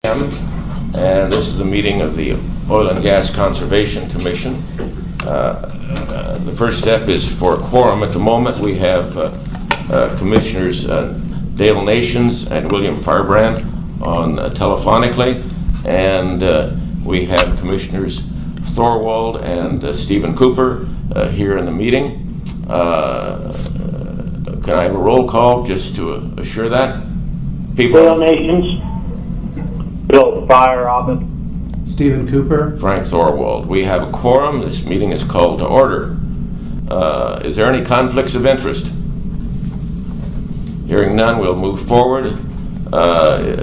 And this is a meeting of the Oil and Gas Conservation Commission. The first step is for a quorum. At the moment we have Commissioners Dale Nations and William Firebrand on telephonically, and we have Commissioners Thorwald and Stephen Cooper here in the meeting. Can I have a roll call just to assure that? People. Dale Nations. Bill Fire-Robin. Stephen Cooper. Frank Thorwald. We have a quorum. This meeting is called to order. Is there any conflicts of interest? Hearing none, we'll move forward.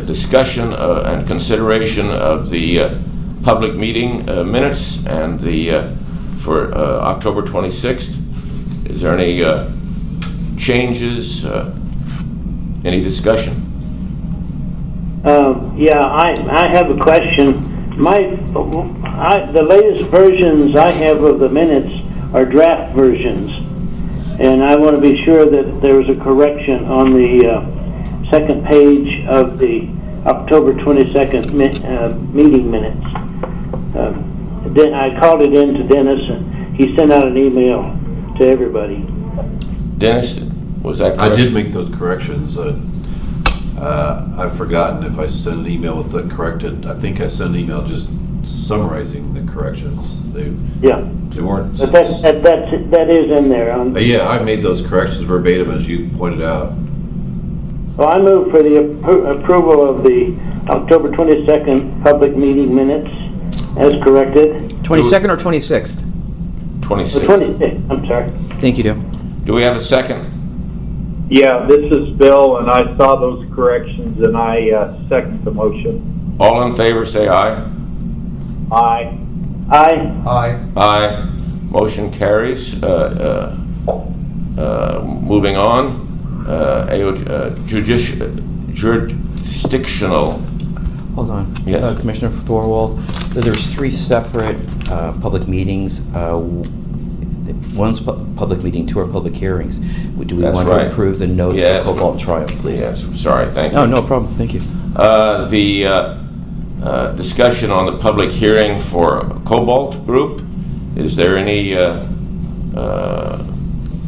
Discussion and consideration of the public meeting minutes and the for October 26th. Is there any changes? Any discussion? Yeah, I have a question. The latest versions I have of the minutes are draft versions, and I want to be sure that there was a correction on the second page of the October 22nd meeting minutes. I called it in to Dennis, and he sent out an email to everybody. Dennis, was that correct? I did make those corrections. I've forgotten if I sent an email with the corrected. I think I sent an email just summarizing the corrections. They weren't. But that is in there. Yeah, I made those corrections verbatim as you pointed out. Well, I move for the approval of the October 22nd public meeting minutes as corrected. 22nd or 26th? 26th. 26th, I'm sorry. Thank you, Dale. Do we have a second? Yeah, this is Bill, and I saw those corrections, and I second the motion. All in favor say aye. Aye. Aye. Aye. Aye. Motion carries. Moving on. Jurisdictional. Hold on. Yes. Commissioner Thorwald, there's three separate public meetings. One's public meeting, two are public hearings. Do we want to approve the notes for Cobalt and Triumph, please? Yes, sorry, thank you. Oh, no problem, thank you. The discussion on the public hearing for Cobalt Group, is there any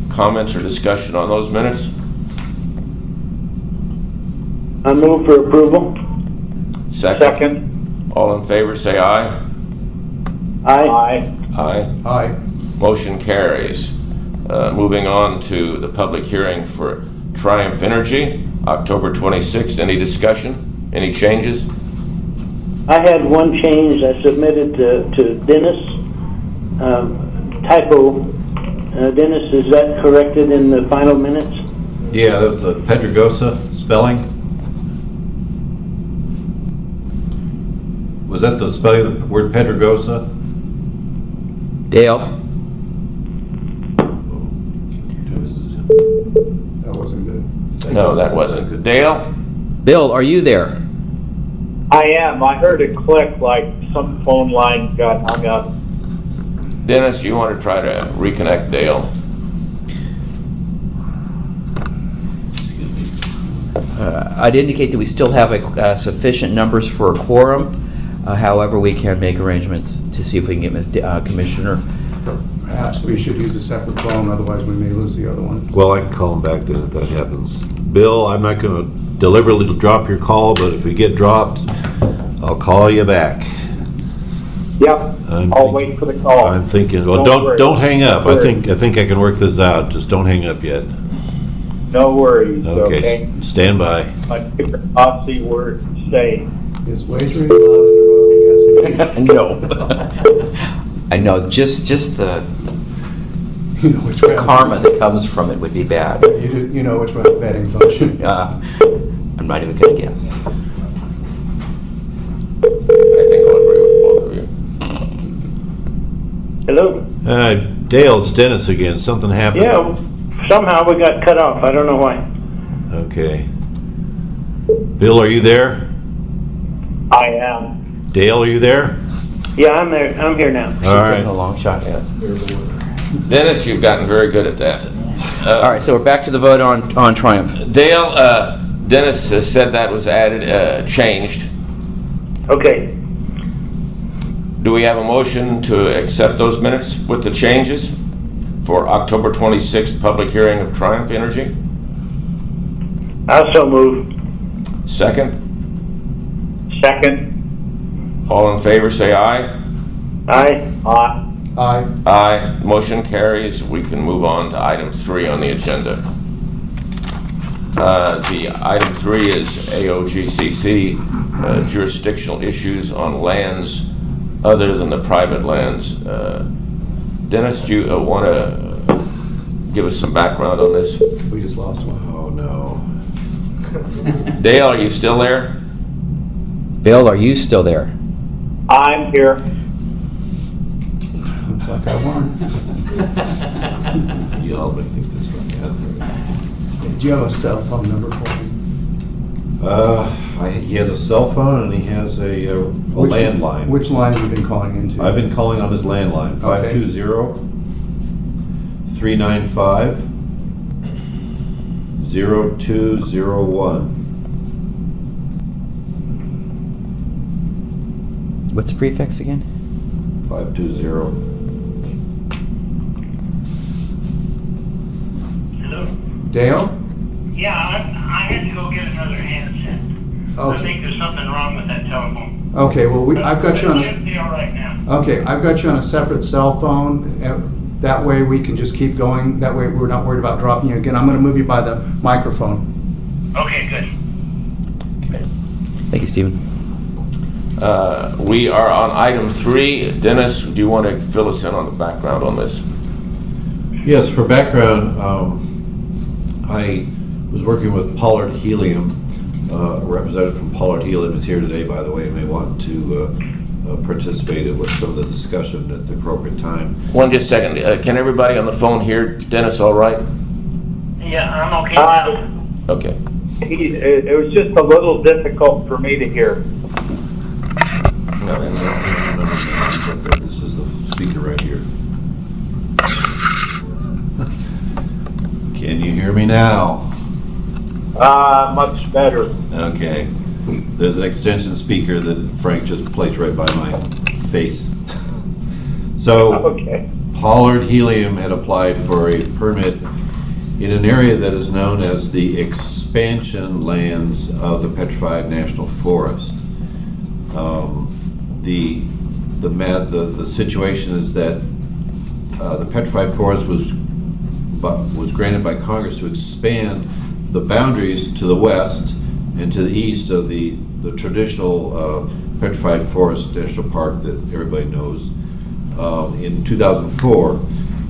comments or discussion on those minutes? I move for approval. Second. All in favor say aye. Aye. Aye. Aye. Aye. Motion carries. Moving on to the public hearing for Triumph Energy, October 26th. Any discussion? Any changes? I had one change I submitted to Dennis. Typo. Dennis, is that corrected in the final minutes? Yeah, that was the Pedregosa spelling. Was that the spelling of the word Pedregosa? Dale? That wasn't good. No, that wasn't good. Dale? Bill, are you there? I am. I heard it click like some phone line got hung up. Dennis, you want to try to reconnect Dale? I'd indicate that we still have sufficient numbers for a quorum. However, we can make arrangements to see if we can get Commissioner. Perhaps we should use a separate phone, otherwise we may lose the other one. Well, I can call him back then if that happens. Bill, I'm not going to deliberately drop your call, but if we get dropped, I'll call you back. Yep. I'll wait for the call. I'm thinking. Well, don't hang up. I think I can work this out. Just don't hang up yet. No worries. Okay. Stand by. I'll see where it's staying. Is wagering allowed in the road? No. I know, just the You know which way karma that comes from it would be bad. You know which way I'm betting, don't you? I'm not even going to guess. I think I'll agree with both of you. Hello? Dale, it's Dennis again. Something happened. Yeah, somehow we got cut off. I don't know why. Okay. Bill, are you there? I am. Dale, are you there? Yeah, I'm there. I'm here now. She's All right. taking a long shot. Yeah. Dennis, you've gotten very good at that. All right, so we're back to the vote on Triumph. Dale, Dennis said that was added, changed. Okay. Do we have a motion to accept those minutes with the changes for October 26th public hearing of Triumph Energy? Also move. Second? Second. All in favor say aye. Aye. Aye. Aye. Aye. Motion carries. We can move on to item 3 on the agenda. The item 3 is AZOGCC, jurisdictional issues on lands other than the private lands. Dennis, do you want to give us some background on this? We just lost one. Oh, no. Dale, are you still there? Bill, are you still there? I'm here. Looks like I won. Y'all may think this one. Do you have a cell phone number for me? He has a cell phone and he has a landline. Which line have you been calling into? I've been calling on his landline, Okay. 520-395-0201. What's the prefix again? 520. Hello? Dale? Yeah, I had to go get another handset. I Okay. think there's something wrong with that telephone. Okay, well, I've got you on It a, should be all right now. okay, I've got you on a separate cell phone. That way we can just keep going. That way we're not worried about dropping you again. I'm gonna move you by the microphone. Okay, good. Thank you, Stephen. We are on item 3. Dennis, do you want to fill us in on the background on this? Yes, for background, I was working with Pollard Helium. A representative from Pollard Helium is here today, by the way, and may want to participate with some of the discussion at the appropriate time. Just second. Can everybody on the phone hear Dennis all right? Yeah, I'm okay now. Okay. It was just a little difficult for me to hear. No, this is the speaker right here. Can you hear me now? Much better. Okay. There's an extension speaker that Frank just placed right by my face. So, Okay. Pollard Helium had applied for a permit in an area that is known as the expansion lands of the Petrified National Forest. The situation is that the Petrified Forest was granted by Congress to expand the boundaries to the west and to the east of the traditional Petrified Forest National Park that everybody knows. In 2004,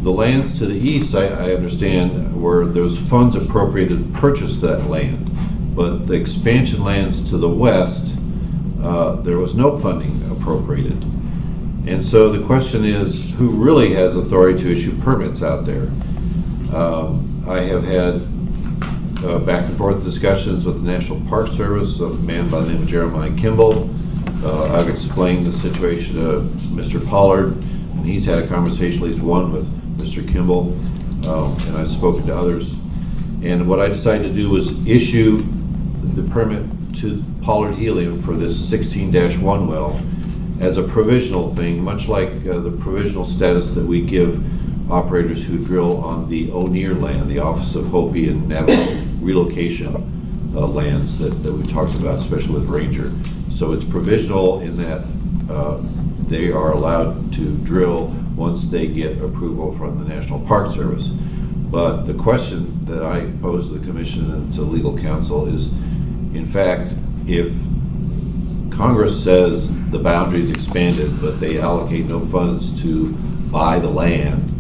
the lands to the east, I understand, there was funds appropriated to purchase that land, but the expansion lands to the west, there was no funding appropriated. And so the question is, who really has authority to issue permits out there? I have had back and forth discussions with the National Park Service, a man by the name of Jeremiah Kimball. I've explained the situation to Mr. Pollard, and he's had a conversation, at least one, with Mr. Kimball, and I've spoken to others. And what I decided to do was issue the permit to Pollard Helium for this 16-1 well as a provisional thing, much like the provisional status that we give operators who drill on the O'Neill land, the Office of Hopi and Navajo relocation lands that we talked about, especially with Ranger. So it's provisional in that they are allowed to drill once they get approval from the National Park Service. But the question that I pose to the Commission and to legal counsel is, in fact, if Congress says the boundaries expanded, but they allocate no funds to buy the land,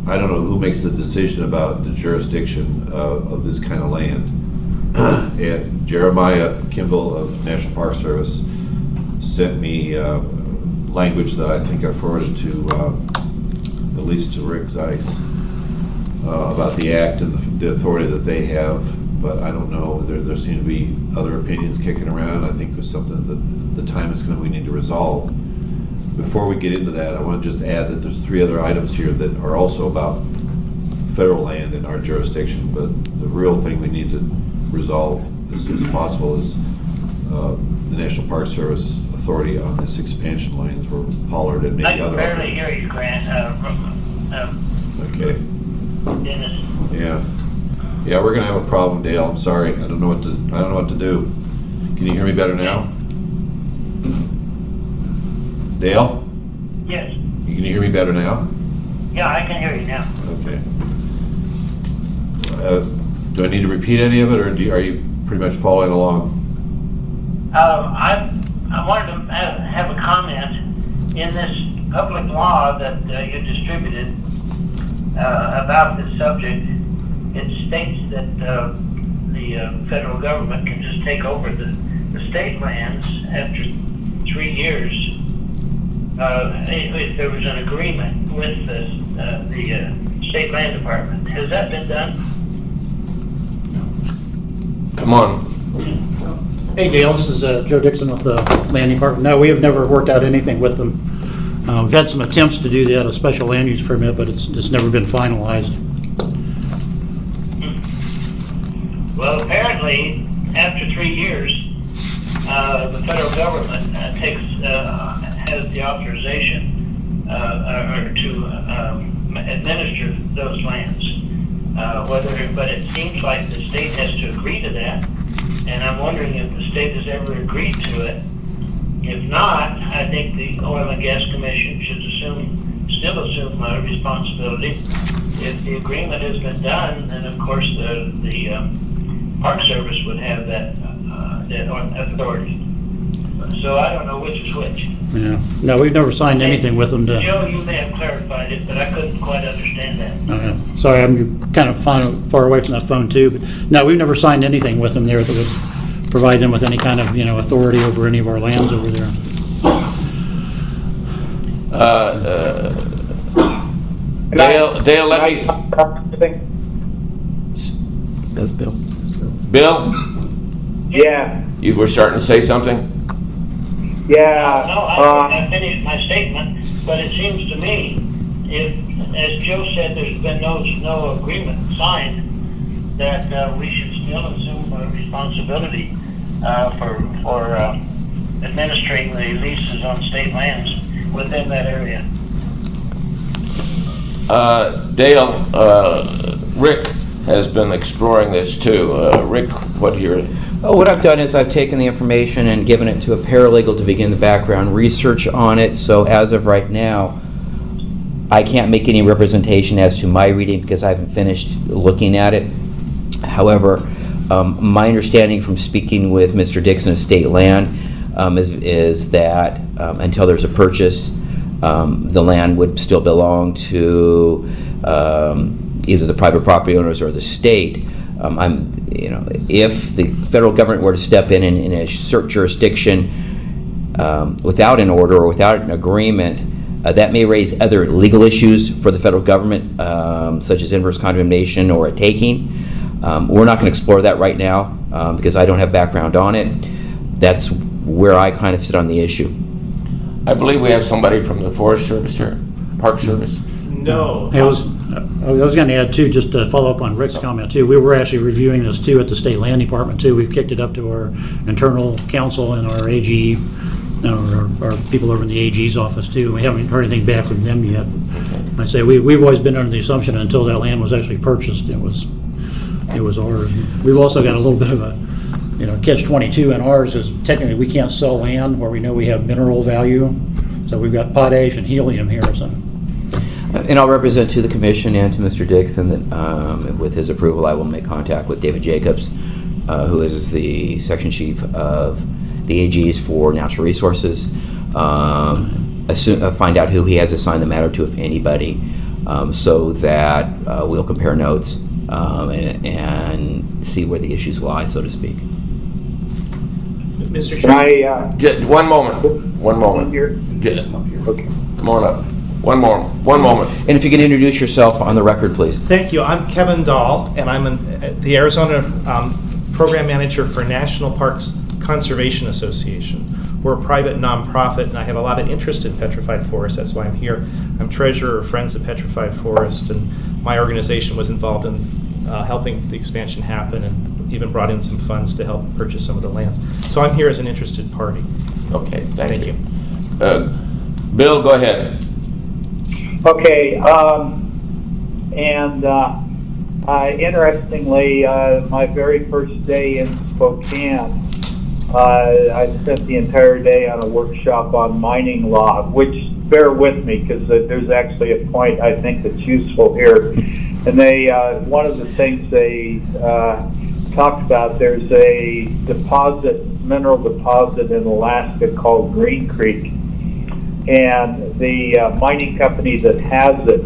I don't know who makes the decision about the jurisdiction of this kind of land. And Jeremiah Kimball of National Park Service sent me language that I think I forwarded to at least to Rick Zeiss about the act and the authority that they have. But I don't know. There seem to be other opinions kicking around. I think it was something that the time is coming we need to resolve. Before we get into that, I want to just add that there's 3 other items here that are also about federal land in our jurisdiction, but the real thing we need to resolve as soon as possible is the National Park Service authority on this expansion lines where Pollard and maybe I other. can barely hear you, Grant. Okay. Dennis. Yeah. Yeah, we're gonna have a problem, Dale. I'm sorry. I don't know what to do. Can you hear me better now? Dale? Yes. Can you hear me better now? Yeah, I can hear you now. Okay. Do I need to repeat any of it, or are you pretty much following along? I wanted to have a comment in this public law that you distributed about this subject. It states that the federal government can just take over the state lands after 3 years if there was an agreement with the state land department. Has that been done? Come on. Hey Dale, this is Joe Dixon with the Land Department. No, we have never worked out anything with them. We've had some attempts to do that, a special land use permit, but it's never been finalized. Well, apparently, after 3 years, the federal government has the authorization to administer those lands. But it seems like the state has to agree to that, and I'm wondering if the state has ever agreed to it. If not, I think the Oil and Gas Commission should still assume responsibility. If the agreement has been done, then of course the Park Service would have that authority. So I don't know which is which. Yeah. No, we've never signed anything with them to. Joe, you may have clarified it, but I couldn't quite understand that. Sorry, I'm kind of far away from that phone too. But no, we've never signed anything with them there that would provide them with any kind of authority over any of our lands over there. Dale, let me. That's Bill. Bill, Yeah, you were starting to say something? yeah. No, I finished my statement, but it seems to me, if, as Joe said, there's been no agreement signed, that we should still assume responsibility for administering the leases on state lands within that area. Dale, Rick has been exploring this too. Rick, What I've done is I've taken the information and given it to a paralegal to begin the background research on it. So as of right now, I can't make any representation as to my reading because I haven't finished looking at it. However, my understanding from speaking with Mr. Dixon of State Land is that until there's a purchase, the land would still belong to either the private property owners or the state. If the federal government were to step in a certain jurisdiction without an order or without an agreement, that may raise other legal issues for the federal government, such as inverse condemnation or a taking. We're not going to explore that right now because I don't have background on it. That's where I kind of sit on the issue. I believe we have somebody from the Forest Service here, Park Service. No. I was going to add too, just to follow up on Rick's comment too. We were actually reviewing this too at the State Land Department too. We've kicked it up to our internal counsel and our AG, our people over in the AG's office too. We haven't heard anything back from them yet. Okay. I say we've always been under the assumption until that land was actually purchased, it was ours. We've also got a little bit of a catch-22 in ours is technically we can't sell land where we know we have mineral value. So we've got potash and helium here. So. And I'll represent to the commission and to Mr. Dixon that with his approval I will make contact with David Jacobs, who is the section chief of the AGs for natural resources, find out who he has assigned the matter to, if anybody, so that we'll compare notes and see where the issues lie, so to speak. Mr. Chairman. One moment. Here. Okay. Come on up. One moment. And if you can introduce yourself on the record, please. Thank you. I'm Kevin Dahl, and I'm the Arizona Program Manager for National Parks Conservation Association. We're a private nonprofit, and I have a lot of interest in petrified forests. That's why I'm here. I'm treasurer of Friends of Petrified Forest, and my organization was involved in helping the expansion happen, and even brought in some funds to help purchase some of the land. So I'm here as an interested party. Okay, thank you. Bill, go ahead. Okay, interestingly, my very first day in Spokane, I spent the entire day on a workshop on mining law, which, bear with me, because there's actually a point I think that's useful here. And they, one of the things they talked about, there's a mineral deposit in Alaska called Green Creek. And the mining company that has it,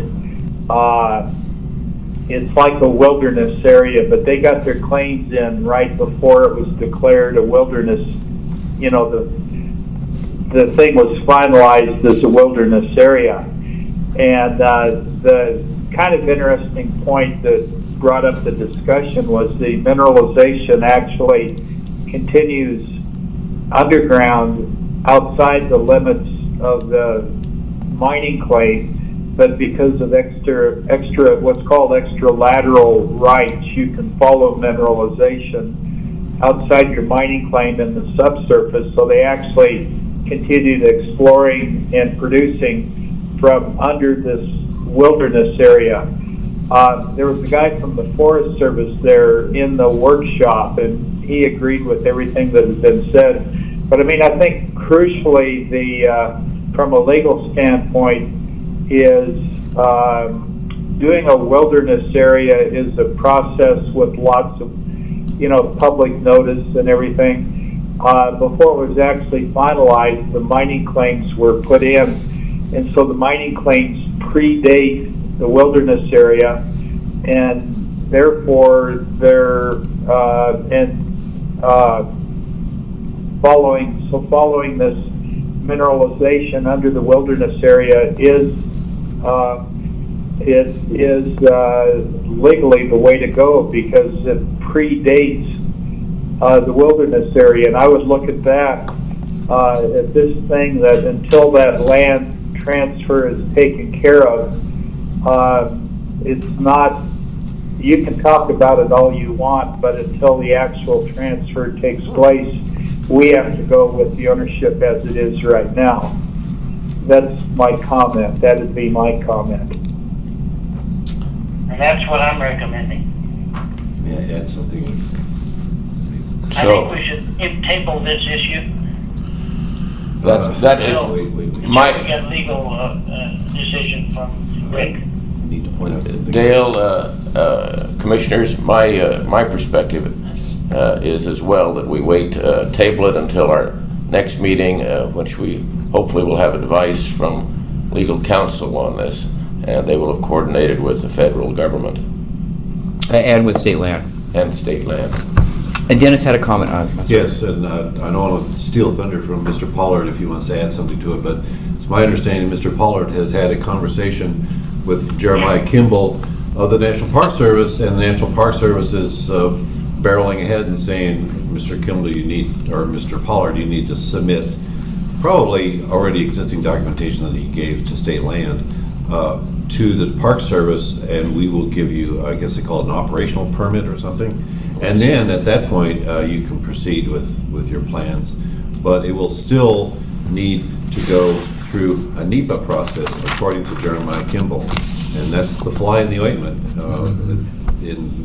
it's like a wilderness area, but they got their claims in right before it was declared a wilderness. You know, the thing was finalized as a wilderness area. And the kind of interesting point that brought up the discussion was the mineralization actually continues underground outside the limits of the mining claim, but because of extra what's called extralateral rights, you can follow mineralization outside your mining claim in the subsurface. So they actually continued exploring and producing from under this wilderness area. There was a guy from the Forest Service there in the workshop, and he agreed with everything that had been said. But I mean, I think crucially, from a legal standpoint, is doing a wilderness area is a process with lots of, public notice and everything. Before it was actually finalized, the mining claims were put in, and so the mining claims predate the wilderness area, and therefore they're following this mineralization under the wilderness area is legally the way to go, because it predates the wilderness area. And I would look at that at this thing, that until that land transfer is taken care of, it's not. You can talk about it all you want, but until the actual transfer takes place, we have to go with the ownership as it is right now. That's my comment. That would be my comment. And that's what I'm recommending. Yeah, add something. I think we should table this issue. Wait. Until we get legal decision from Rick. Need to point out something. Dale, commissioners, my perspective is as well that we wait, table it until our next meeting, which we hopefully will have advice from legal counsel on this, and they will have coordinated with the federal government. And with state land. And state land. And Dennis had a comment on it. Yes, and I don't want to steal thunder from Mr. Pollard if he wants to add something to it, but it's my understanding Mr. Pollard has had a conversation with Jeremiah Kimball of the National Park Service, and the National Park Service is barreling ahead and saying, Mr. Kimball, Mr. Pollard, you need to submit probably already existing documentation that he gave to state land to the Park Service, and we will give you, I guess they call it an operational permit or something. And then at that point, you can proceed with your plans. But it will still need to go through a NEPA process, according to Jeremiah Kimball. And that's the fly in the ointment. And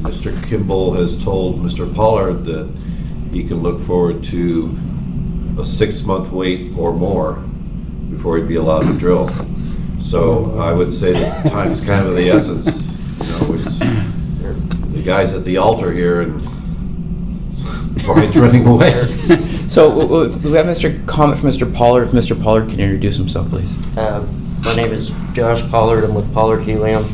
Mr. Kimball has told Mr. Pollard that he can look forward to a 6-month wait or more before he'd be allowed to drill. So I would say that time is kind of the essence. It's the guys at the altar here, and Brian's running away. So we have comment from Mr. Pollard. If Mr. Pollard can introduce himself, please. My name is Josh Pollard. I'm with Pollard Helium.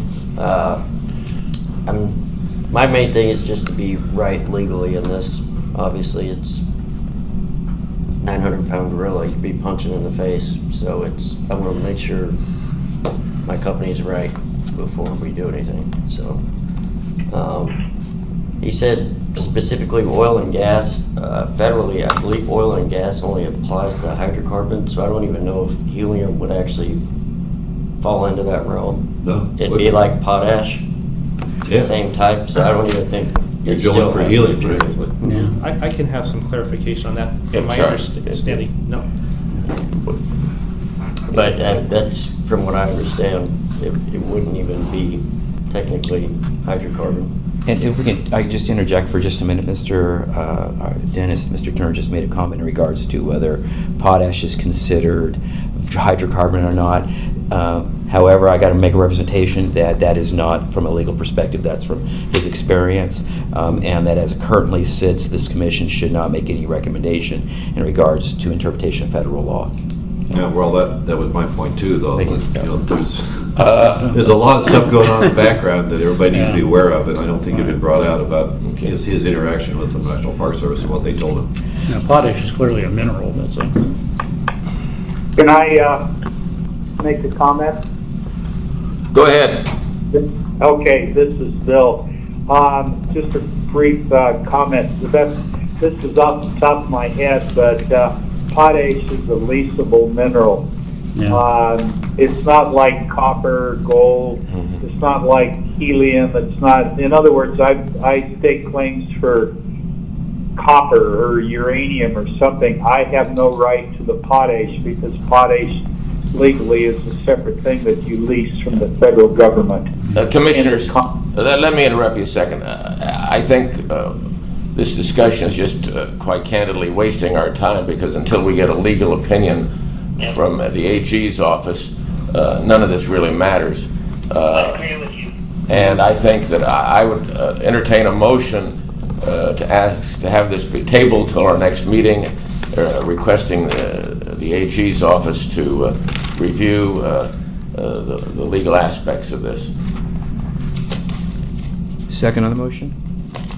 My main thing is just to be right legally in this. Obviously, it's 900-pound gorilla you'd be punching in the face. So I want to make sure my company's right before we do anything. So he said specifically oil and gas. Federally, I believe oil and gas only applies to hydrocarbons. So I don't even know if helium would actually fall into that realm. No. It'd be like potash. Yeah. Same type, so I don't even think You're it's billing still for has healing, material. basically. Yeah. I can have some clarification on that Yeah, from my sorry. understanding. No. But that's, from what I understand, it wouldn't even be technically hydrocarbon. And if we can, I can just interject for just a minute, Mr. Dennis, Mr. Turner just made a comment in regards to whether potash is considered hydrocarbon or not. However, I got to make a representation that that is not from a legal perspective, that's from his experience, and that as it currently sits, this commission should not make any recommendation in regards to interpretation of federal law. Yeah, well, that was my point too, though. Thank you. That, you know, there's a lot of stuff going on in the background that everybody needs to be aware of, and I don't think it had been brought out about his interaction with the National Park Service and what they told him. Now, potash is clearly a mineral, that's a, Can I make a comment? Go ahead. Okay, this is Bill. Just a brief comment. This is off the top of my head, but potash is a leasable mineral. yeah. It's not like copper, gold. It's not like helium. It's not. In other words, I stake claims for copper or uranium or something. I have no right to the potash because potash legally is a separate thing that you lease from the federal government. Commissioners, let me interrupt you a second. I think this discussion is just quite candidly wasting our time, because until we get a legal opinion from the AG's office, none of this really matters. I agree with you. And I think that I would entertain a motion to ask to have this be tabled till our next meeting, requesting the AG's office to review the legal aspects of this. Second on the motion?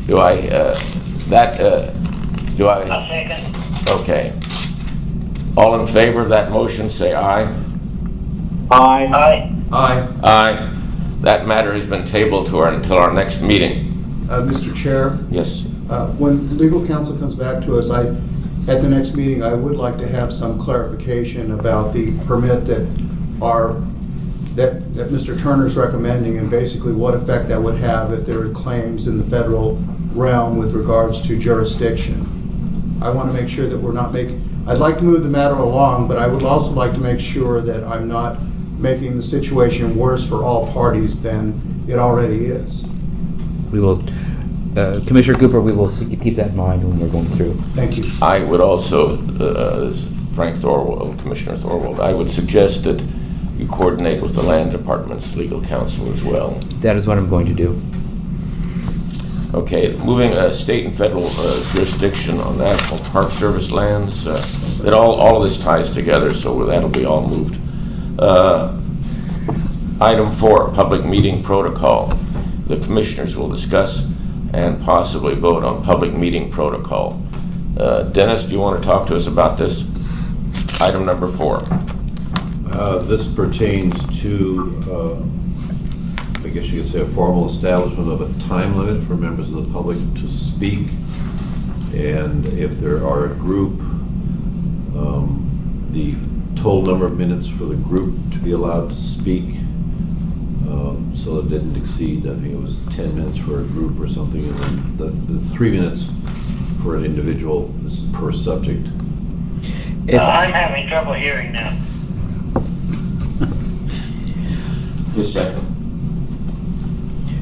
Do I, do I? I'll second. Okay. All in favor of that motion, say aye. Aye. Aye. Aye. Aye. That matter has been tabled to until our next meeting. Mr. Chair, Yes. when legal counsel comes back to us, at the next meeting, I would like to have some clarification about the permit that Mr. Turner's recommending, and basically what effect that would have if there are claims in the federal realm with regards to jurisdiction. I want to make sure that we're not I'd like to move the matter along, but I would also like to make sure that I'm not making the situation worse for all parties than it already is. We will, Commissioner Cooper, we will keep that in mind when we're going through. Thank you. I would also, Frank Thorwald, Commissioner Thorwald, I would suggest that you coordinate with the Land Department's legal counsel as well. That is what I'm going to do. Okay, moving state and federal jurisdiction on National Park Service lands, that all of this ties together, so that'll be all moved. Item 4, public meeting protocol. The commissioners will discuss and possibly vote on public meeting protocol. Dennis, do you want to talk to us about this? Item number 4. This pertains to, I guess you could say, a formal establishment of a time limit for members of the public to speak. And if there are a group, the total number of minutes for the group to be allowed to speak, so it didn't exceed, I think it was 10 minutes for a group or something, and then the 3 minutes for an individual is per subject. I'm having trouble hearing now. Just a second.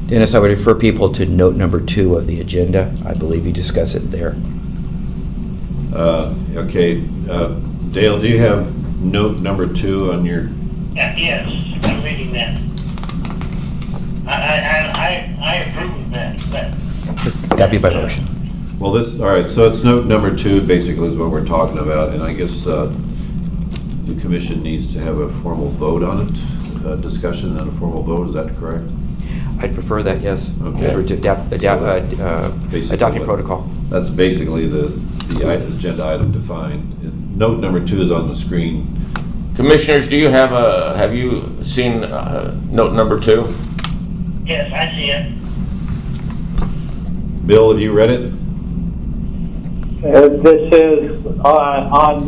Dennis, I would refer people to note number 2 of the agenda. I believe you discuss it there. Okay, Dale, do you have note number 2 on your? Yes, I'm reading that. I approve of that. That'd be by motion. Well, all right, so it's note number 2 basically is what we're talking about, and I guess the commission needs to have a formal vote on it, a discussion and a formal vote, is that correct? I'd prefer that, yes. Okay. We're adopting protocol. That's basically the agenda item defined. Note number 2 is on the screen. Commissioners, have you seen note number 2? Yes, I see it. Bill, have you read it? This is on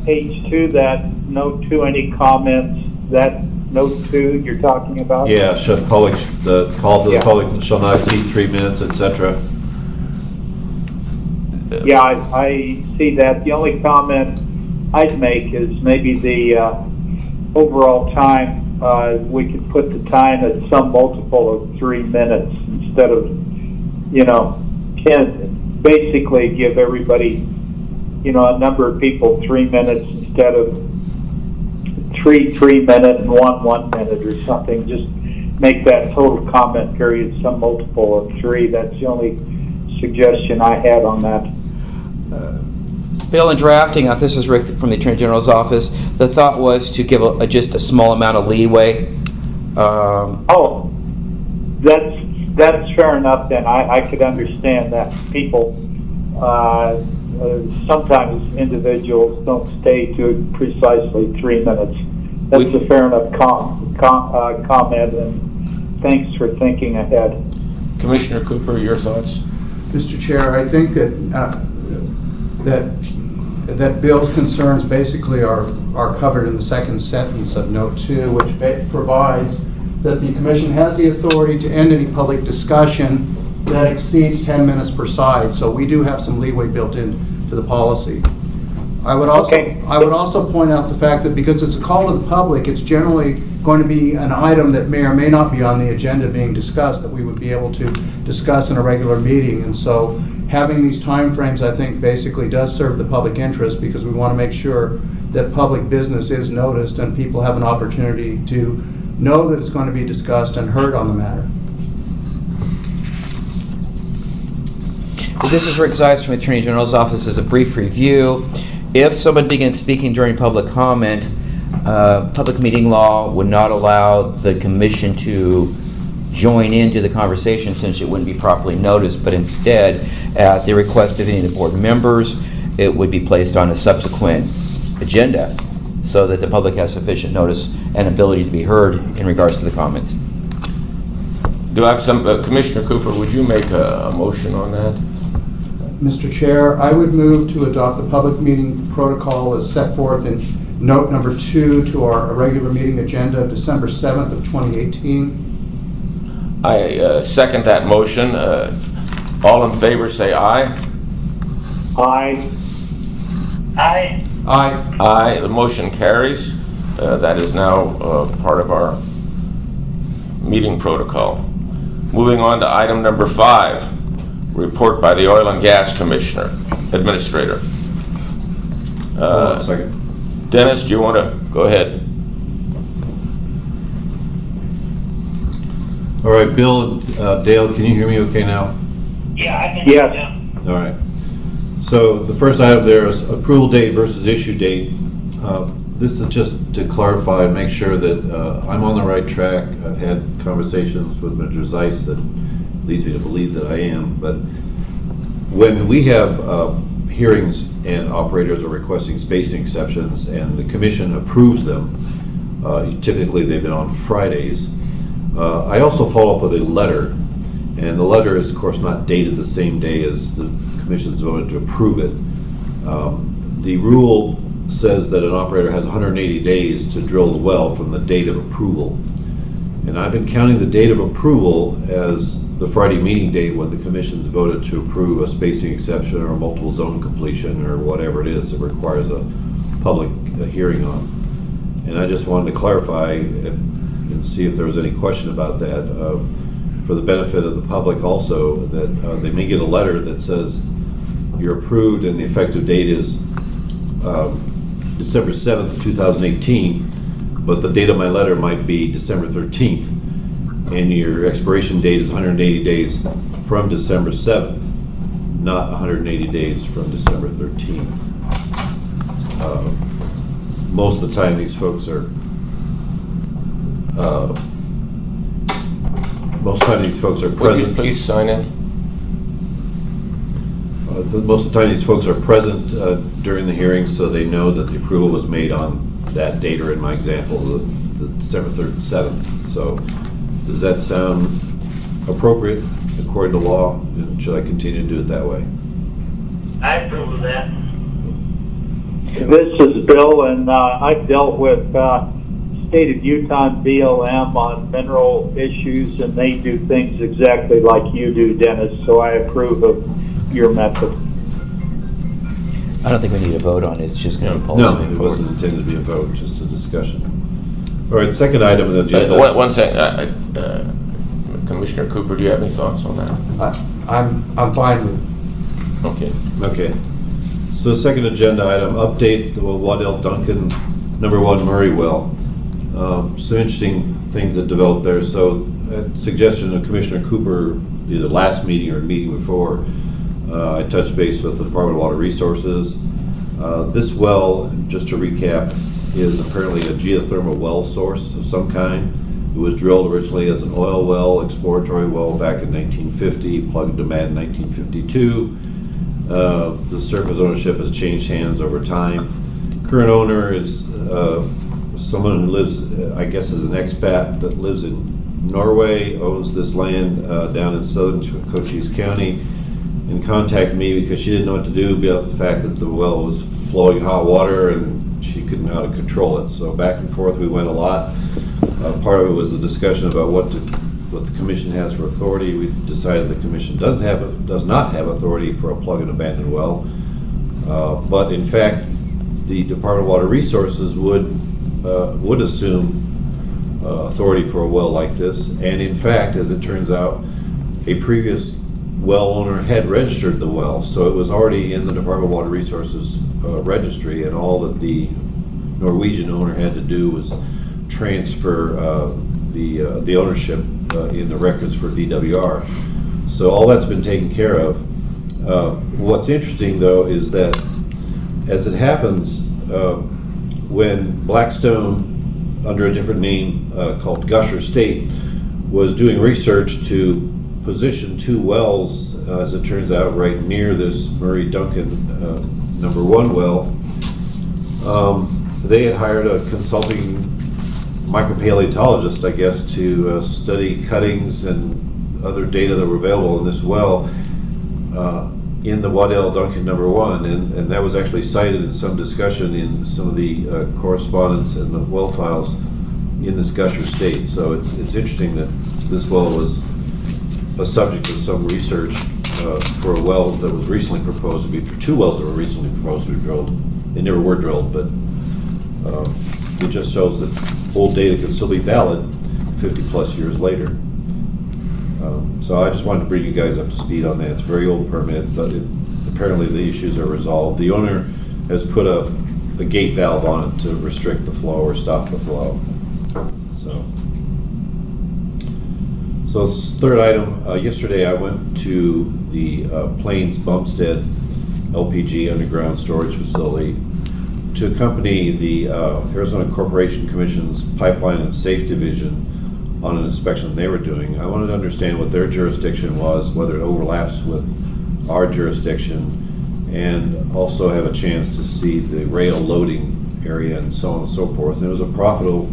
page 2, that note to any comments, that note 2 you're talking about? Yeah, the call to the Yeah. public shall not exceed 3 minutes, etc. Yeah, I see that. The only comment I'd make is maybe the overall time, we could put the time at some multiple of 3 minutes instead of, 10. Basically give everybody, a number of people 3 minutes instead of 3 minute and 1 minute or something. Just make that total comment period some multiple of 3. That's the only suggestion I had on that. Bill, in drafting, this is Rick from the Attorney General's office, the thought was to give just a small amount of leeway. That's fair enough then. I could understand that people, sometimes individuals don't stay to precisely 3 minutes. That's a fair enough comment, and thanks for thinking ahead. Commissioner Cooper, your thoughts? Mr. Chair, I think that Bill's concerns basically are covered in the second sentence of Note 2, which provides that the Commission has the authority to end any public discussion that exceeds 10 minutes per side. So we do have some leeway built into the policy. I would also point out the fact that because it's a call to the public, it's generally going to be an item that may or may not be on the agenda being discussed that we would be able to discuss in a regular meeting. And so having these timeframes, I think, basically does serve the public interest, because we want to make sure that public business is noticed and people have an opportunity to know that it's going to be discussed and heard on the matter. This is Rick Zeiss from the Attorney General's office. As a brief review, if someone begins speaking during public comment, public meeting law would not allow the Commission to join into the conversation since it wouldn't be properly noticed, but instead, at the request of any of the board members, it would be placed on a subsequent agenda so that the public has sufficient notice and ability to be heard in regards to the comments. Do I have some, Commissioner Cooper, would you make a motion on that? Mr. Chair, I would move to adopt the public meeting protocol as set forth in note number 2 to our regular meeting agenda of December 7th of 2018. I second that motion. All in favor say aye. Aye. Aye. Aye. Aye. The motion carries. That is now part of our meeting protocol. Moving on to item number 5, report by the Oil and Gas Commissioner, Administrator. Hold on a second. Dennis, do you want to go ahead? All right, Bill, Dale, can you hear me okay now? Yeah, I can. Yes. Yeah. All right. So the first item there is approval date versus issue date. This is just to clarify and make sure that I'm on the right track. I've had conversations with Mr. Zeiss that leads me to believe that I am. But when we have hearings and operators are requesting spacing exceptions and the Commission approves them, typically they've been on Fridays. I also follow up with a letter, and the letter is of course not dated the same day as the Commission's voted to approve it. The rule says that an operator has 180 days to drill the well from the date of approval. And I've been counting the date of approval as the Friday meeting date when the Commission's voted to approve a spacing exception or a multiple zone completion or whatever it is that requires a public hearing on. And I just wanted to clarify and see if there was any question about that, for the benefit of the public also, that they may get a letter that says you're approved and the effective date is December 7th, 2018, but the date of my letter might be December 13th, and your expiration date is 180 days from December 7th, not 180 days from December 13th. Most of the time these folks are present. Would you please sign in? Most of the time these folks are present during the hearing, so they know that the approval was made on that date, or in my example, the December 7th. So does that sound appropriate according to law? And should I continue to do it that way? I approve of that. This is Bill, and I've dealt with state of Utah and BLM on mineral issues, and they do things exactly like you do, Dennis, so I approve of your method. I don't think we need a vote on it, it's just going to be policy. No, moving it forward. wasn't intended to be a vote, just a discussion. All right, second item on the agenda. One second, Commissioner Cooper, do you have any thoughts on that? I'm fine with it. Okay. Okay. So second agenda item, update the Waddell Duncan #1 Murray well. Some interesting things that developed there. So at suggestion of Commissioner Cooper, either last meeting or meeting before, I touched base with the Department of Water Resources. This well, just to recap, is apparently a geothermal well source of some kind. It was drilled originally as an oil well, exploratory well back in 1950, plugged to mat in 1952. The surface ownership has changed hands over time. Current owner is someone who lives, I guess, is an expat that lives in Norway, owns this land down in southern Cochise County, and contacted me because she didn't know what to do about the fact that the well was flowing hot water and she couldn't know how to control it. So back and forth we went a lot. Part of it was the discussion about what the commission has for authority. We decided the commission does not have authority for a plug and abandon well, but in fact the Department of Water Resources would assume authority for a well like this, and in fact, as it turns out, a previous well owner had registered the well, so it was already in the Department of Water Resources registry, and all that the Norwegian owner had to do was transfer the ownership in the records for DWR. So all that's been taken care of. What's interesting though is that, as it happens, when Blackstone, under a different name called Gusher State, was doing research to position two wells, as it turns out, right near this Murray Duncan #1 well, they had hired a consulting micropaleontologist, I guess, to study cuttings and other data that were available in this well in the Waddell Duncan #1, and that was actually cited in some discussion in some of the correspondence and the well files in this Gusher State. So it's interesting that this well was a subject of some research for a well that was recently proposed to be, for two wells that were recently proposed to be drilled. They never were drilled, but it just shows that old data can still be valid 50 plus years later. So I just wanted to bring you guys up to speed on that. It's a very old permit, but apparently the issues are resolved. The owner has put a gate valve on it to restrict the flow or stop the flow. So third item, yesterday I went to the Plains Bumpstead LPG underground storage facility to accompany the Arizona Corporation Commission's Pipeline and Safe Division on an inspection they were doing. I wanted to understand what their jurisdiction was, whether it overlaps with our jurisdiction, and also have a chance to see the rail loading area and so on and so forth. And it was a profitable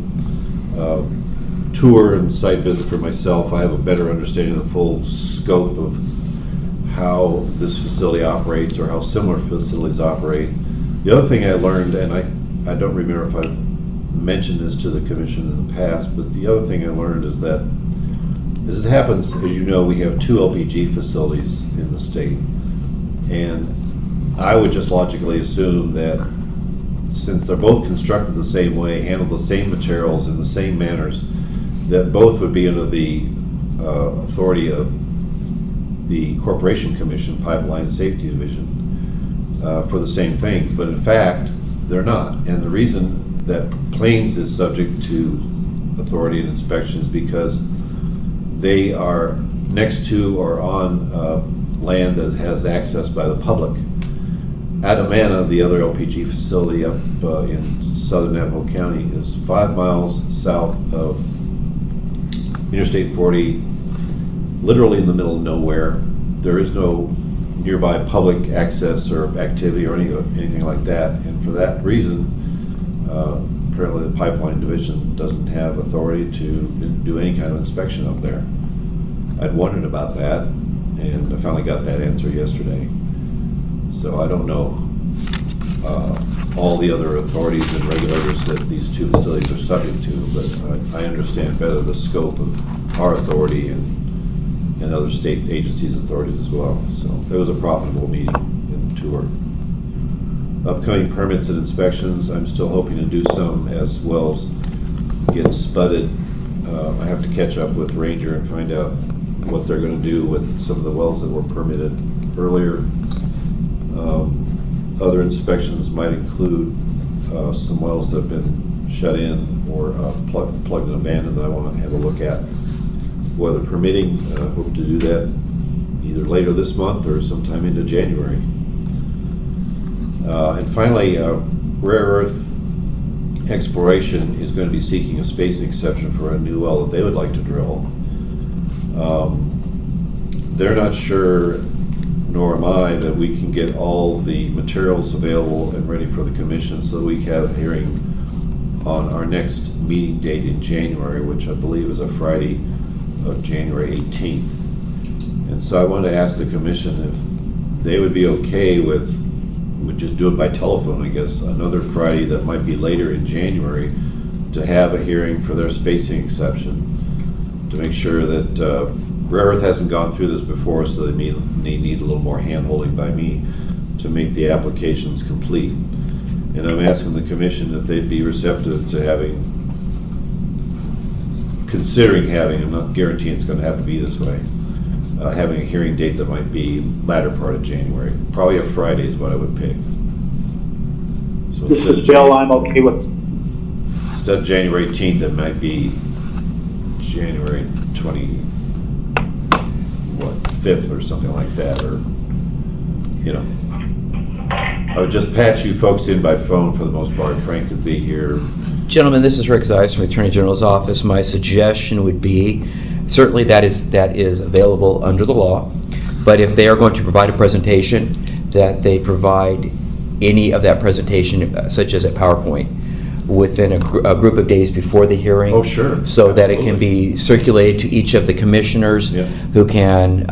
tour and site visit for myself. I have a better understanding of the full scope of how this facility operates, or how similar facilities operate. The other thing I learned, and I don't remember if I've mentioned this to the commission in the past, but the other thing I learned is that, as it happens, as you know, we have two LPG facilities in the state, and I would just logically assume that since they're both constructed the same way, handle the same materials in the same manners, that both would be under the authority of the Corporation Commission Pipeline and Safety Division for the same things, but in fact they're not. And the reason that Plains is subject to authority and inspections because they are next to or on land that has access by the public. Adamana, the other LPG facility up in southern Navajo County, is 5 miles south of Interstate 40, literally in the middle of nowhere. There is no nearby public access or activity or anything like that, and for that reason, apparently the Pipeline Division doesn't have authority to do any kind of inspection up there. I'd wondered about that, and I finally got that answer yesterday. So I don't know all the other authorities and regulators that these two facilities are subject to, but I understand better the scope of our authority and other state agencies' authorities as well. So it was a profitable meeting and tour. Upcoming permits and inspections, I'm still hoping to do some as wells get spudded. I have to catch up with Ranger and find out what they're going to do with some of the wells that were permitted earlier. Other inspections might include some wells that have been shut in or plugged and abandoned that I want to have a look at. Weather permitting, hope to do that either later this month or sometime into January. And finally, rare earth exploration is going to be seeking a spacing exception for a new well that they would like to drill. They're not sure, nor am I, that we can get all the materials available and ready for the commission so that we can have a hearing on our next meeting date in January, which I believe is a Friday of January 18th. And so I wanted to ask the commission if they would be okay with, we'd just do it by telephone, I guess, another Friday that might be later in January to have a hearing for their spacing exception to make sure that Rare Earth hasn't gone through this before, so they need a little more hand-holding by me to make the applications complete. And I'm asking the commission if they'd be receptive to considering having, I'm not guaranteeing it's going to have to be this way, having a hearing date that might be latter part of January. Probably a Friday is what I would pick. So This is Bill, I'm okay with. Instead of January 18th, it might be January 5th or something like that, or, you know. I would just patch you folks in by phone for the most part. Frank could be here. Gentlemen, this is Rick Zeiss from the Attorney General's office. My suggestion would be, certainly that is available under the law, but if they are going to provide a presentation, that they provide any of that presentation, such as a PowerPoint, within a group of days before the hearing. Oh, sure. So that it can be circulated to each of the commissioners, yeah, who can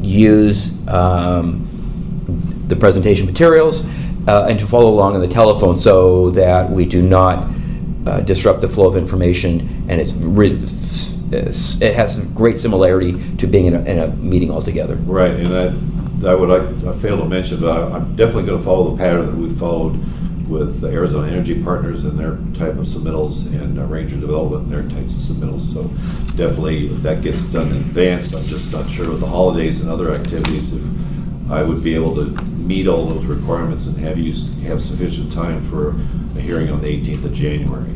use the presentation materials and to follow along on the telephone, so that we do not disrupt the flow of information, and it has some great similarity to being in a meeting altogether. Right, and I failed to mention, but I'm definitely going to follow the pattern that we followed with the Arizona Energy Partners and their type of submittals, and Ranger Development and their types of submittals. So definitely that gets done in advance. I'm just not sure with the holidays and other activities if I would be able to meet all those requirements and have sufficient time for a hearing on the 18th of January.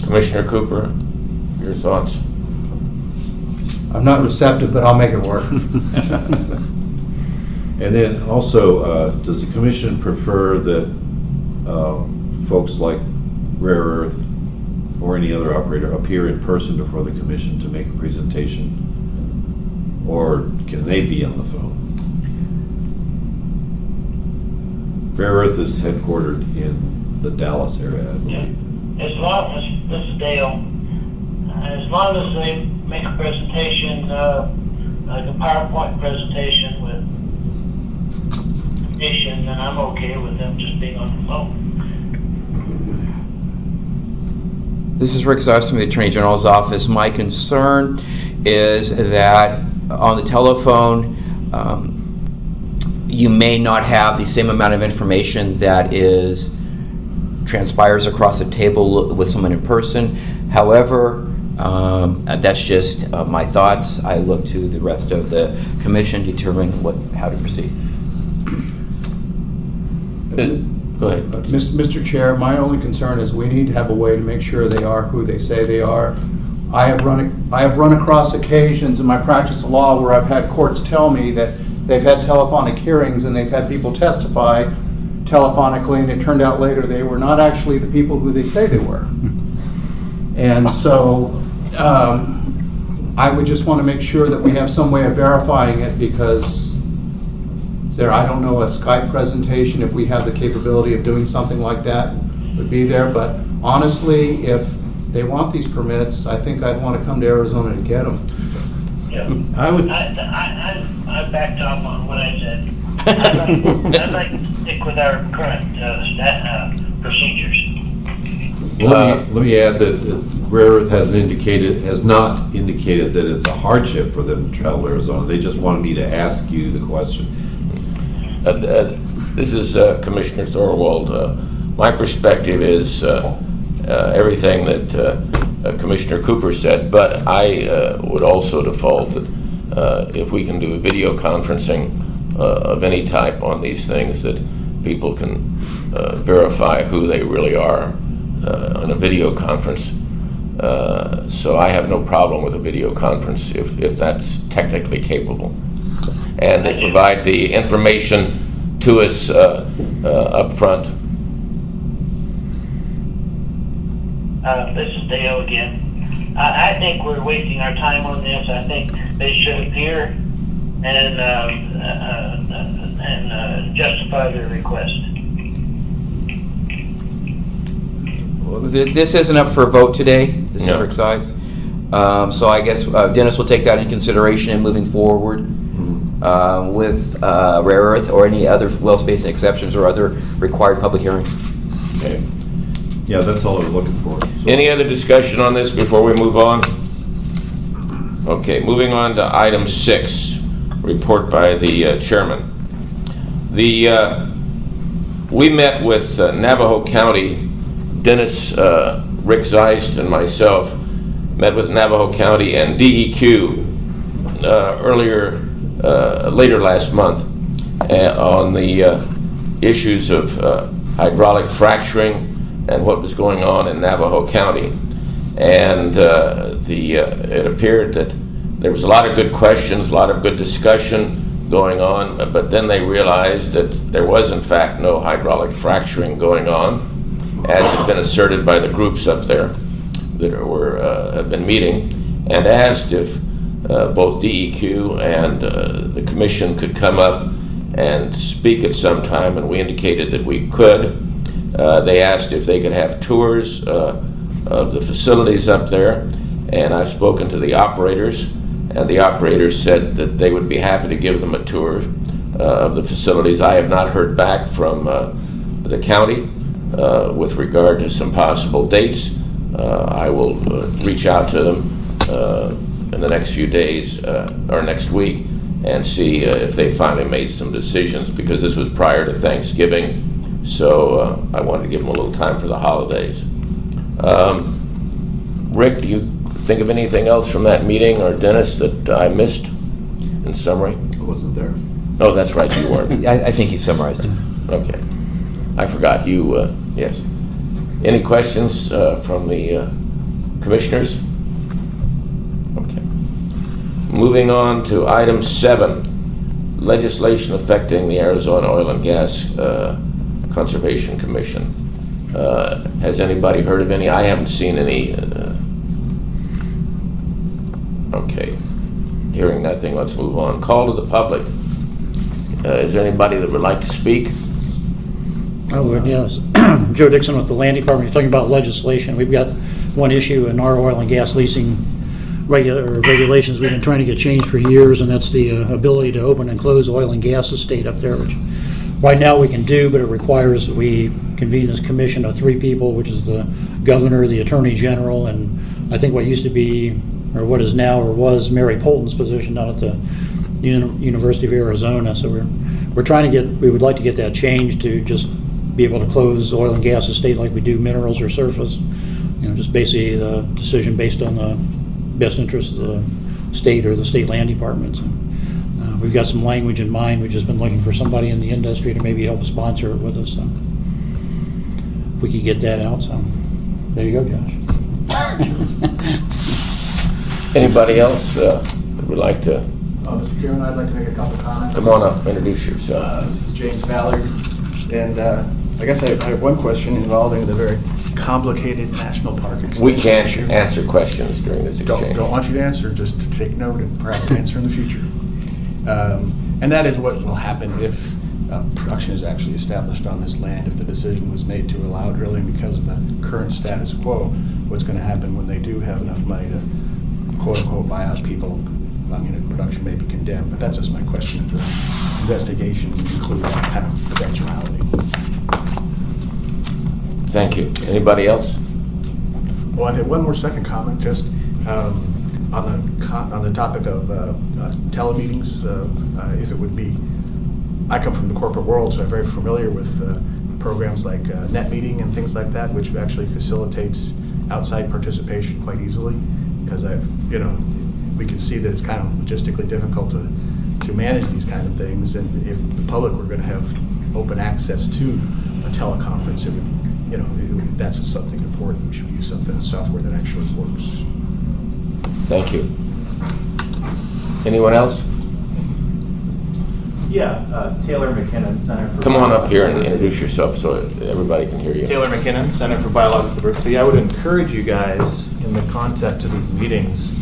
Commissioner Cooper, your thoughts? I'm not receptive, but I'll make it work. And then also, does the commission prefer that folks like Rare Earth or any other operator appear in person before the commission to make a presentation? Or can they be on the phone? Rare Earth is headquartered in the Dallas area, I believe. Yeah. As long as, this is Dale, as long as they make a presentation, like a PowerPoint presentation with information, then I'm okay with them just being on the phone. This is Rick Zeiss from the Attorney General's office. My concern is that on the telephone, you may not have the same amount of information that transpires across the table with someone in person. However, that's just my thoughts. I look to the rest of the commission to determine how to proceed. Go ahead. Mr. Chair, my only concern is we need to have a way to make sure they are who they say they are. I have run across occasions in my practice of law where I've had courts tell me that they've had telephonic hearings and they've had people testify telephonically, and it turned out later they were not actually the people who they say they were. And so I would just want to make sure that we have some way of verifying it, because I don't know, a Skype presentation, if we have the capability of doing something like that, would be there. But honestly, if they want these permits, I think I'd want to come to Arizona to get them. Yeah. I backed off on what I said. I'd like to stick with our current procedures. Let me add that Rare Earth has not indicated that it's a hardship for them to travel to Arizona. They just wanted me to ask you the question. This is Commissioner Thorwald. My perspective is everything that Commissioner Cooper said, but I would also default that if we can do video conferencing of any type on these things, that people can verify who they really are on a video conference. So I have no problem with a video conference if that's technically capable. And they provide the information to us up front. This is Dale again. I think we're wasting our time on this. I think they should appear and justify their request. Well, this isn't up for a vote today. This No. is for excise. So I guess Dennis will take that in consideration in moving forward with Rare Earth or any other well spacing exceptions or other required public hearings. Okay. Yeah, that's all I was looking for. So- Any other discussion on this before we move on? Okay, moving on to item 6, report by the chairman. We met with Navajo County. Dennis, Rick Zeist, and myself met with Navajo County and DEQ later last month on the issues of hydraulic fracturing and what was going on in Navajo County. And it appeared that there was a lot of good questions, a lot of good discussion going on, but then they realized that there was in fact no hydraulic fracturing going on, as had been asserted by the groups up there that have been meeting, and asked if both DEQ and the commission could come up and speak at some time, and we indicated that we could. They asked if they could have tours of the facilities up there, and I've spoken to the operators, and the operators said that they would be happy to give them a tour of the facilities. I have not heard back from the county with regard to some possible dates. I will reach out to them in the next few days or next week and see if they finally made some decisions, because this was prior to Thanksgiving, so I wanted to give them a little time for the holidays. Rick, do you think of anything else from that meeting, or Dennis, that I missed in summary? I wasn't there. Oh, that's right, you were. I think you summarized it. Okay. I forgot you, yes. Any questions from the commissioners? Okay. Moving on to item 7, legislation affecting the Arizona Oil and Gas Conservation Commission. Has anybody heard of any? I haven't seen any. Okay. Hearing nothing, let's move on. Call to the public. Is there anybody that would like to speak? I would, yes. Joe Dixon with the Land Department. You're talking about legislation. We've got one issue in our oil and gas leasing regulations we've been trying to get changed for years, and that's the ability to open and close oil and gas estate up there, which right now we can do, but it requires that we convene this commission of 3 people, which is the governor, the attorney general, and I think what used to be, or what is now or was Mary Polton's position down at the University of Arizona. So we're trying to we would like to get that changed to just be able to close oil and gas estate like we do minerals or surface. You know, just basically the decision based on the best interest of the state or the state land department. So, we've got some language in mind. We've just been looking for somebody in the industry to maybe help sponsor it with us. So if we could get that out, so there you go, Josh. Anybody else that would like to? Mr. Chairman, I'd like to make a couple comments. Come on up, introduce yourself. This is James Ballard, and I guess I have one question involving the very complicated national park extension. We can't answer questions during this exchange. Don't want you to answer, just to take note and perhaps answer in the future. And that is what will happen if production is actually established on this land, if the decision was made to allow drilling because of the current status quo. What's going to happen when they do have enough money to quote-unquote buy out people? I mean, production may be condemned, but that's just my question. The investigation include that kind of eventuality. Thank you. Anybody else? Well, I had one more second comment, just on the topic of telemeetings, if it would be, I come from the corporate world, so I'm very familiar with programs like net meeting and things like that, which actually facilitates outside participation quite easily, because we can see that it's kind of logistically difficult to manage these kind of things, and if the public were going to have open access to a teleconference, that's something important. We should use something, software that actually works. Thank you. Anyone else? Yeah, Taylor McKinnon, Center for Come on up here and Biological introduce yourself so everybody can hear you. Taylor McKinnon, Center for Biological Diversity. I would encourage you guys, in the context of these meetings,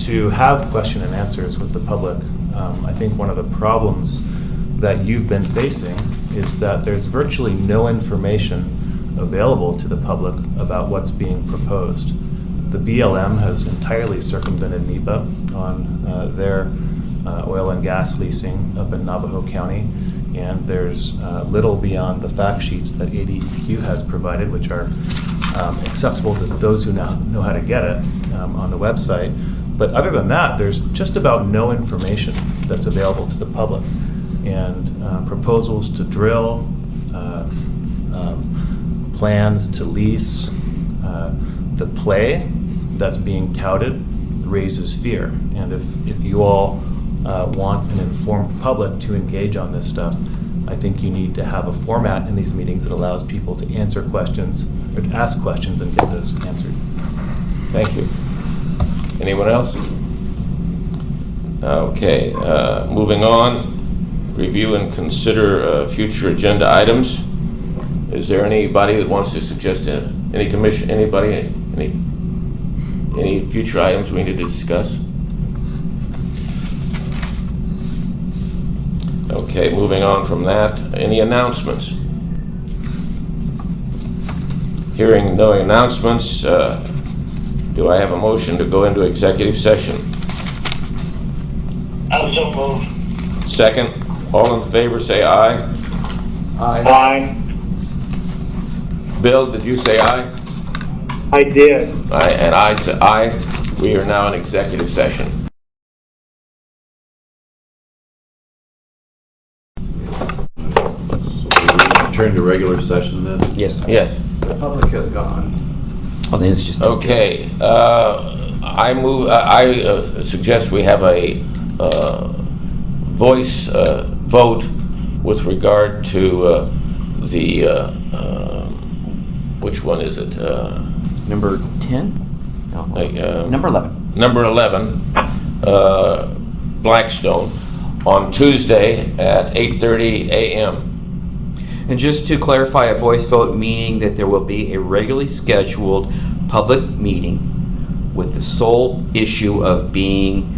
to have question and answers with the public. I think one of the problems that you've been facing is that there's virtually no information available to the public about what's being proposed. The BLM has entirely circumvented NEPA on their oil and gas leasing up in Navajo County, and there's little beyond the fact sheets that ADQ has provided, which are accessible to those who now know how to get it on the website. But other than that, there's just about no information that's available to the public. And proposals to drill, plans to lease, the play that's being touted raises fear. And if you all want an informed public to engage on this stuff, I think you need to have a format in these meetings that allows people to answer questions, or to ask questions and get those answered. Thank you. Anyone else? Okay, moving on. Review and consider future agenda items. Is there anybody that wants to suggest any commission, anybody, any future items we need to discuss? Okay, moving on from that. Any announcements? Hearing no announcements, do I have a motion to go into executive session? I so move. Second. All in favor, say aye. Aye. Aye. Bill, did you say aye? I did. Aye, and I say aye. We are now in executive session. Return to regular session then? Yes. Yes. The public has gone. Oh, then it's just Okay. I move. I suggest we have a voice vote with regard to the which one is it? number 10? No, number 11. Number 11, Blackstone, on Tuesday at 8:30 a.m. And just to clarify, a voice vote meaning that there will be a regularly scheduled public meeting with the sole issue of being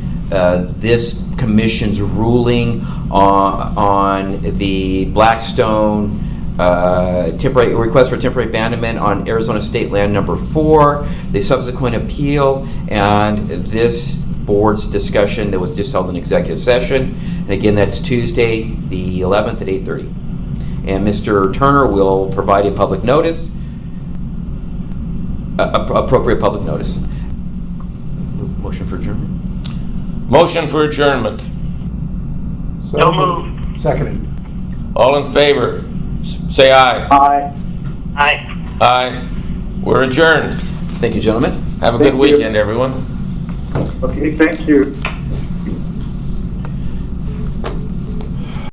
this commission's ruling on the Blackstone temporary request for temporary abandonment on Arizona State Land number 4, the subsequent appeal, and this board's discussion that was just held in executive session. And again, that's Tuesday the 11th at 8:30. And Mr. Turner will provide a public notice, appropriate public notice. Motion for adjournment. Motion for adjournment. So moved. Seconded. All in favor, say aye. Aye. Aye. Aye. We're adjourned. Thank you, gentlemen. Have a Thank good you. weekend, everyone. Okay, thank you.